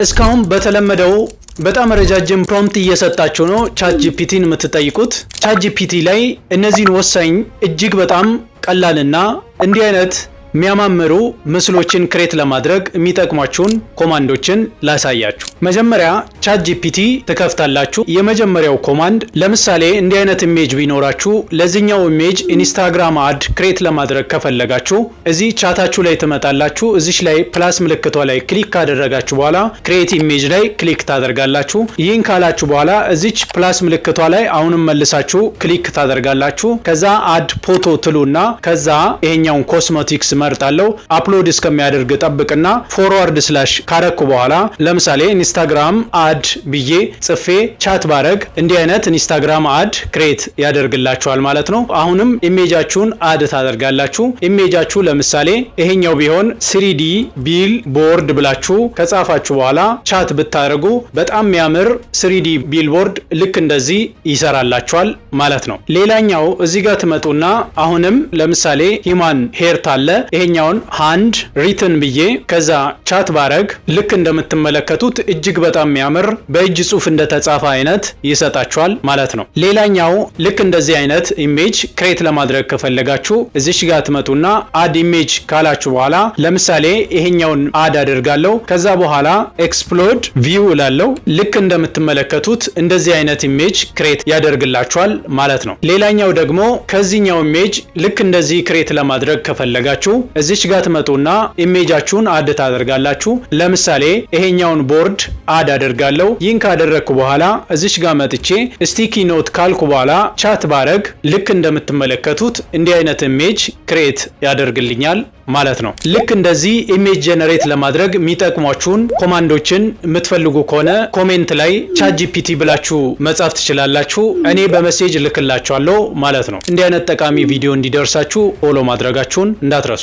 እስካሁን በተለመደው በጣም ረጃጅም ፕሮምፕት እየሰጣችሁ ነው ቻት ጂፒቲን የምትጠይቁት። ቻት ጂፒቲ ላይ እነዚህን ወሳኝ እጅግ በጣም ቀላልና እንዲህ አይነት የሚያማምሩ ምስሎችን ክሬት ለማድረግ የሚጠቅሟችሁን ኮማንዶችን ላሳያችሁ። መጀመሪያ ቻት ጂፒቲ ትከፍታላችሁ። የመጀመሪያው ኮማንድ ለምሳሌ እንዲህ አይነት ኢሜጅ ቢኖራችሁ ለዚህኛው ኢሜጅ ኢንስታግራም አድ ክሬት ለማድረግ ከፈለጋችሁ እዚህ ቻታችሁ ላይ ትመጣላችሁ። እዚች ላይ ፕላስ ምልክቷ ላይ ክሊክ ካደረጋችሁ በኋላ ክሬት ኢሜጅ ላይ ክሊክ ታደርጋላችሁ። ይህን ካላችሁ በኋላ እዚች ፕላስ ምልክቷ ላይ አሁንም መልሳችሁ ክሊክ ታደርጋላችሁ። ከዛ አድ ፎቶ ትሉና ከዛ ይሄኛውን ኮስሞቲክስ መርጣለሁ። አፕሎድ እስከሚያደርግ ጠብቅና ፎርዋርድ ስላሽ ካረኩ በኋላ ለምሳሌ ኢንስታግራም አድ ብዬ ጽፌ ቻት ባረግ እንዲህ አይነት ኢንስታግራም አድ ክሬት ያደርግላችኋል ማለት ነው። አሁንም ኢሜጃችሁን አድ ታደርጋላችሁ። ኢሜጃችሁ ለምሳሌ ይሄኛው ቢሆን 3D ቢል ቦርድ ብላችሁ ከጻፋችሁ በኋላ ቻት ብታደርጉ በጣም የሚያምር 3D ቢል ቦርድ ልክ እንደዚህ ይሰራላችኋል ማለት ነው። ሌላኛው እዚህ ጋር ትመጡና አሁንም ለምሳሌ ሂማን ሄርት አለ ይሄኛውን ሃንድ ሪትን ብዬ ከዛ ቻት ባረግ ልክ እንደምትመለከቱት እጅግ በጣም የሚያምር በእጅ ጽሑፍ እንደተጻፈ አይነት ይሰጣችኋል ማለት ነው። ሌላኛው ልክ እንደዚህ አይነት ኢሜጅ ክሬት ለማድረግ ከፈለጋችሁ እዚሽ ጋር ትመጡና አድ ኢሜጅ ካላችሁ በኋላ ለምሳሌ ይሄኛውን አድ አደርጋለሁ። ከዛ በኋላ ኤክስፕሎድ ቪው እላለሁ። ልክ እንደምትመለከቱት እንደዚህ አይነት ኢሜጅ ክሬት ያደርግላችኋል ማለት ነው። ሌላኛው ደግሞ ከዚህኛው ኢሜጅ ልክ እንደዚህ ክሬት ለማድረግ ከፈለጋችሁ እዚች ጋር ትመጡና ኢሜጃችሁን አድ ታደርጋላችሁ። ለምሳሌ ይሄኛውን ቦርድ አድ አደርጋለሁ። ይህን ካደረግኩ በኋላ እዚች ጋር መጥቼ ስቲኪ ኖት ካልኩ በኋላ ቻት ባረግ ልክ እንደምትመለከቱት እንዲህ አይነት ኢሜጅ ክሬት ያደርግልኛል ማለት ነው። ልክ እንደዚህ ኢሜጅ ጀነሬት ለማድረግ የሚጠቅሟችሁን ኮማንዶችን የምትፈልጉ ከሆነ ኮሜንት ላይ ቻት ጂፒቲ ብላችሁ መጻፍ ትችላላችሁ። እኔ በሜሴጅ ልክላችኋለሁ ማለት ነው። እንዲህ አይነት ጠቃሚ ቪዲዮ እንዲደርሳችሁ ፎሎ ማድረጋችሁን እንዳትረሱ።